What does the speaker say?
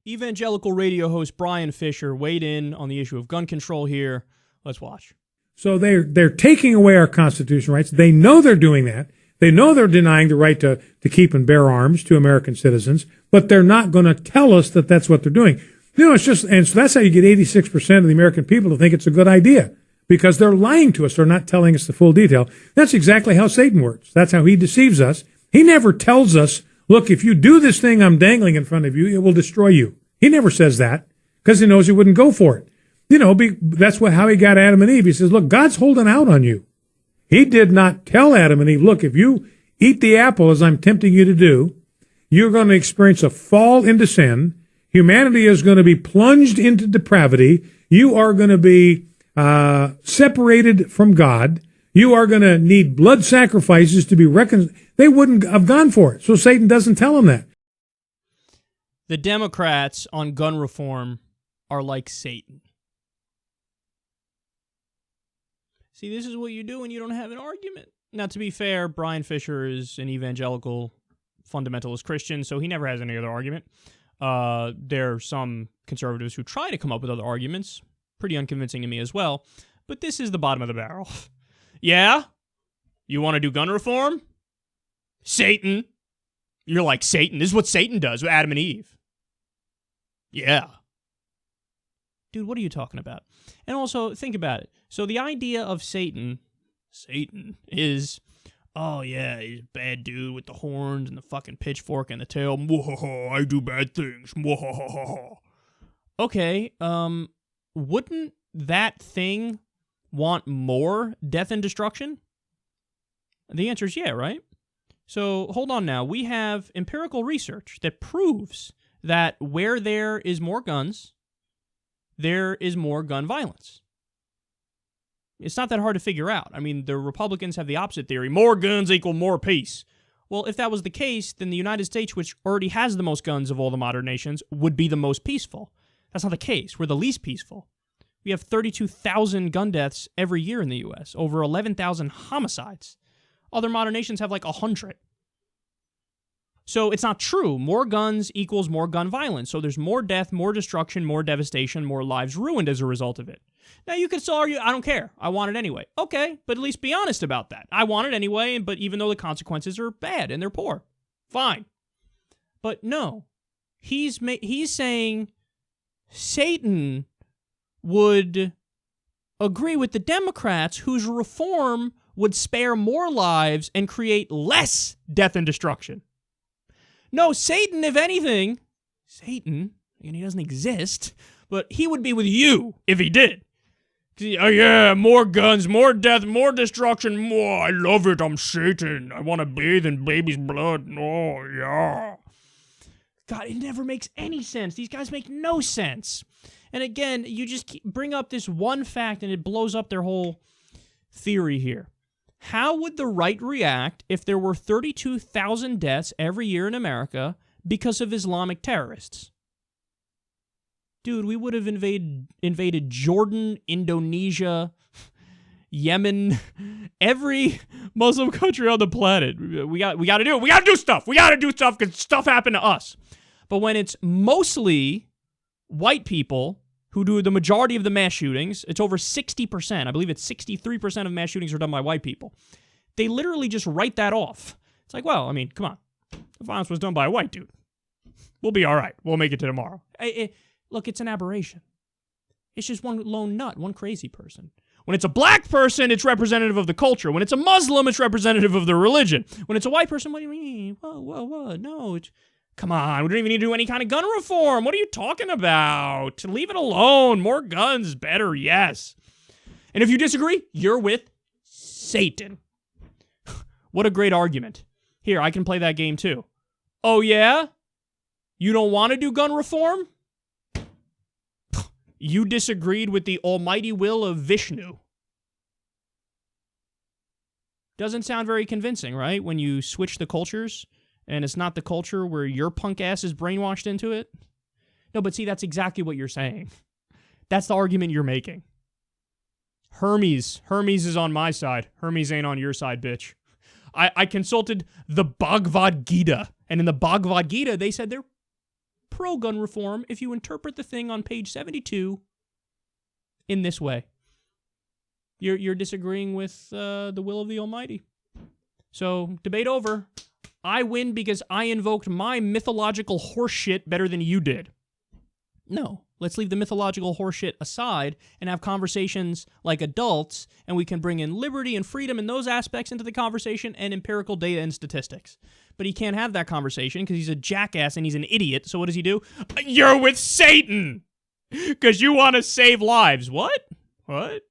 Evangelical radio host Bryan Fischer weighed in on the issue of gun control here. Let's watch. So they're taking away our constitutional rights. They know they're doing that. They know they're denying the right to keep and bear arms to American citizens, but they're not going to tell us that that's what they're doing. You know, it's just, and so that's how you get 86% of the American people to think it's a good idea, because they're lying to us. They're not telling us the full detail. That's exactly how Satan works. That's how he deceives us. He never tells us, look, if you do this thing I'm dangling in front of you, it will destroy you. He never says that because he knows he wouldn't go for it. You know, that's how he got Adam and Eve. He says, look, God's holding out on you. He did not tell Adam and Eve, look, if you eat the apple as I'm tempting you to do, you're going to experience a fall into sin. Humanity is going to be plunged into depravity. You are going to be separated from God. You are going to need blood sacrifices to be reconciled. They wouldn't have gone for it. So Satan doesn't tell them that. The Democrats on gun reform are like Satan. See, this is what you do when you don't have an argument. Now, to be fair, Bryan Fischer is an evangelical fundamentalist Christian, so he never has any other argument. There are some conservatives who try to come up with other arguments, pretty unconvincing to me as well, but this is the bottom of the barrel. Yeah? You want to do gun reform? Satan. You're like Satan. This is what Satan does with Adam and Eve. Yeah. Dude, what are you talking about? And also, think about it. So the idea of Satan is, oh yeah, he's a bad dude with the horns and the fucking pitchfork and the tail. Mwahaha, I do bad things. Mwahaha. Okay, wouldn't that thing want more death and destruction? The answer is yeah, right? So hold on now. We have empirical research that proves that where there is more guns, there is more gun violence. It's not that hard to figure out. I mean, the Republicans have the opposite theory. More guns equal more peace. Well, if that was the case, then the United States, which already has the most guns of all the modern nations, would be the most peaceful. That's not the case. We're the least peaceful. We have 32,000 gun deaths every year in the U.S., over 11,000 homicides. Other modern nations have like 100. So it's not true. More guns equals more gun violence. So there's more death, more destruction, more devastation, more lives ruined as a result of it. Now, you could still argue, I don't care. I want it anyway. Okay, but at least be honest about that. I want it anyway, but even though the consequences are bad and they're poor. Fine. But no. He's saying Satan would agree with the Democrats, whose reform would spare more lives and create less death and destruction. No, Satan, if anything, Satan, and he doesn't exist, but he would be with you if he did. Oh yeah, more guns, more death, more destruction, more. I love it, I'm Satan. I want to bathe in baby's blood. Oh, yeah. God, it never makes any sense. These guys make no sense. And again, you just bring up this one fact and it blows up their whole theory here. How would the right react if there were 32,000 deaths every year in America because of Islamic terrorists? Dude, we would have invaded Jordan, Indonesia, Yemen, every Muslim country on the planet. We got to do it. We got to do stuff. We got to do stuff because stuff happened to us. But when it's mostly white people who do the majority of the mass shootings, it's over 60%. I believe it's 63% of mass shootings are done by white people. They literally just write that off. It's like, well, I mean, come on. The violence was done by a white dude. We'll be all right. We'll make it to tomorrow. Look, it's an aberration. It's just one lone nut, one crazy person. When it's a black person, it's representative of the culture. When it's a Muslim, it's representative of the religion. When it's a white person, what do you mean? Whoa, no. Come on, we don't even need to do any kind of gun reform. What are you talking about? Leave it alone. More guns is better, yes. And if you disagree, you're with Satan. What a great argument. Here, I can play that game too. Oh, yeah? You don't want to do gun reform? You disagreed with the almighty will of Vishnu. Doesn't sound very convincing, right? When you switch the cultures, and it's not the culture where your punk ass is brainwashed into it. No, but see, that's exactly what you're saying. That's the argument you're making. Hermes is on my side. Hermes ain't on your side, bitch. I consulted the Bhagavad Gita, and in the Bhagavad Gita, they said pro-gun reform if you interpret the thing on page 72 in this way. You're disagreeing with the will of the Almighty. So, debate over. I win because I invoked my mythological horseshit better than you did. No. Let's leave the mythological horseshit aside and have conversations like adults, and we can bring in liberty and freedom and those aspects into the conversation and empirical data and statistics. But he can't have that conversation because he's a jackass and he's an idiot. So what does he do? You're with Satan! Because you want to save lives. What? What?